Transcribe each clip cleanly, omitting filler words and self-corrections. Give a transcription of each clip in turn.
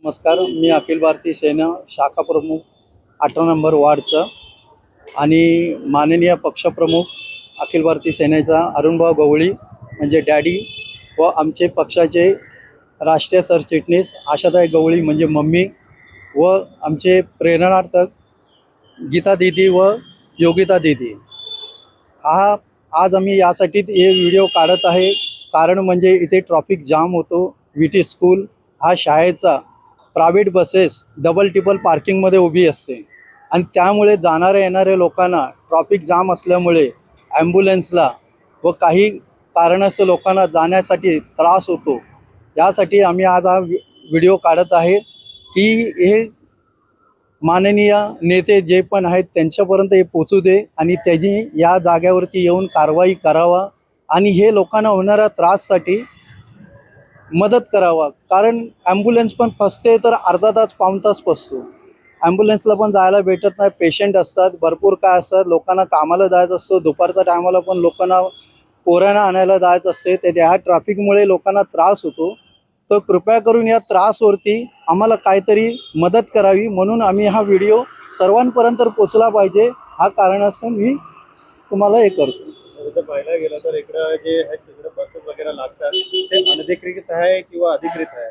नमस्कार, मी अखिल भारतीय सेना शाखा प्रमुख 18 नंबर वार्डचं आणि माननीय पक्षप्रमुख अखिल भारतीय सेनेचा अरुणभाऊ गवळी म्हणजे डॅडी व आमचे पक्षाचे राष्ट्रीय सरचिटणीस आशाताई गवळी म्हणजे मम्मी व आमचे प्रेरणार्थक गीता दीदी व योगिता दीदी आज आम्ही यासाठी हे व्हिडिओ काढत आहे। कारण म्हणजे इथे ट्रॅफिक जाम होतो। विटी स्कूल हा शाळेचा प्रायव्हेट बसेस डबल टिबल पार्किंगमध्ये उभी असते आणि त्यामुळे जाणाऱ्या येणाऱ्या लोकांना ट्रॅफिक जाम असल्यामुळे ॲम्ब्युलन्सला व काही कारणास्तव लोकांना जाण्यासाठी त्रास होतो। यासाठी आम्ही आज हा व्हिडिओ काढत आहे की हे माननीय नेते जे पण आहेत त्यांच्यापर्यंत हे पोचू दे आणि त्यांनी या जागेवरती येऊन कारवाई करावा आणि हे लोकांना होणाऱ्या त्राससाठी मदत करावा। कारण ॲम्ब्युलन्स पण फसते तर अर्धा तास पाऊण तास फसतो। ॲम्ब्युलन्सला पण जायला भेटत नाही, पेशंट असतात, भरपूर काय असतात, लोकांना कामाला जायचं असतो, दुपारच्या टायमाला पण लोकांना पोरांना आणायला जायचं असते। ते ह्या ट्रॅफिकमुळे लोकांना त्रास होतो। तर कृपया करून या त्रासवरती आम्हाला काहीतरी मदत करावी म्हणून आम्ही हा व्हिडिओ सर्वांपर्यंत पोचला पाहिजे हा कारणास्तव मी तुम्हाला हे करतो। पाहायला गेलं तर इकडं जे आहे सगळं बसेस वगैरे लागतात ते अनधिकृत आहे किंवा अधिकृत आहे?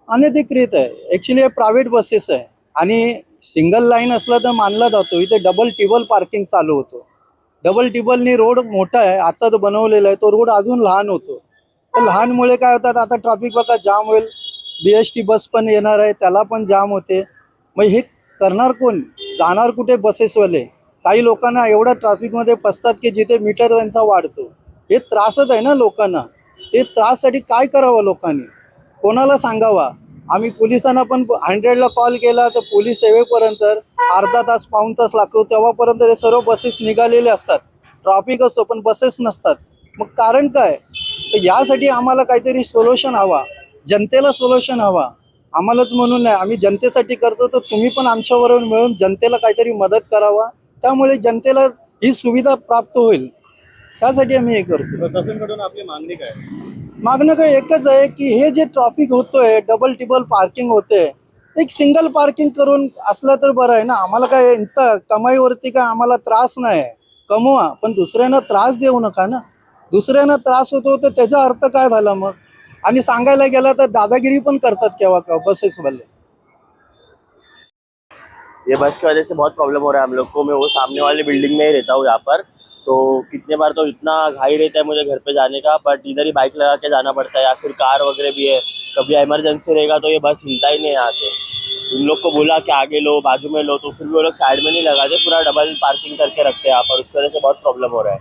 अनधिकृत आहे। ॲक्च्युली हे प्रायव्हेट बसेस आहे आणि सिंगल लाईन असलं तर मानला जातो। इथे डबल टिबल पार्किंग चालू होतो। डबल टिबलनी रोड मोठा आहे, आता तो बनवलेला आहे, तो रोड अजून लहान होतो। तर लहानमुळे काय होतात, आता ट्रॅफिक बघा जाम होईल, BST बस पण येणार आहे त्याला पण जाम होते। मग हे करणार कोण, जाणार कुठे बसेसवाले? काही लोकांना एवढा ट्रॅफिकमध्ये फसतात की जिथे मीटर त्यांचा वाढतो। हे त्रासच आहे ना लोकांना। हे त्राससाठी काय करावं लोकांनी, कोणाला सांगावा? आम्ही पोलिसांना पण 100ला कॉल केला तर पोलीस सेवेपर्यंत अर्धा तास पाऊण तास लागतो। तेव्हापर्यंत हे सर्व बसेस निघालेले असतात, ट्रॅफिक असतो पण बसेस नसतात। मग कारण काय? तर यासाठी आम्हाला काहीतरी सोल्युशन हवा, जनतेला सोल्युशन हवा। आम्हालाच म्हणून नाही, आम्ही जनतेसाठी करतो, तर तुम्ही पण आमच्याबरोबर मिळून जनतेला काहीतरी मदत करावा, त्यामुळे जनतेला ही सुविधा प्राप्त होईल। त्यासाठी आम्ही हे करतो। प्रशासनाकडून आपली मागणी काय? मागणं काय एकच आहे की हे जे ट्रॅफिक होतोय, डबल टिबल पार्किंग होते, एक सिंगल पार्किंग करून असलं तर बरं आहे ना। आम्हाला काय यांचा कमाईवरती काय आम्हाला त्रास नाही, कमवा, पण दुसऱ्यांना त्रास देऊ नका ना। दुसऱ्यांना त्रास होतो तर त्याचा अर्थ काय झाला मग? आणि सांगायला गेलं तर दादागिरी पण करतात केव्हा केव्हा बसेसवाले। ये बस की वजह से बहुत प्रॉब्लम हो रहा है हम लोग को। मैं वो सामने वाली बिल्डिंग में ही रहता हूँ यहाँ पर, तो कितने बार तो इतना घाई रहता है मुझे घर पे जाने का, बट इधर ही बाइक लगा के जाना पड़ता है या फिर कार वगैरह भी है। कभी इमरजेंसी रहेगा तो ये बस हिलता ही नहीं यहाँ से। उन लोग को बोला कि आगे लो, बाजू में लो, तो फिर भी वो लोग साइड में नहीं लगाते, पूरा डबल पार्किंग करके रखते हैं यहाँ पर। उस वजह से बहुत प्रॉब्लम हो रहा है।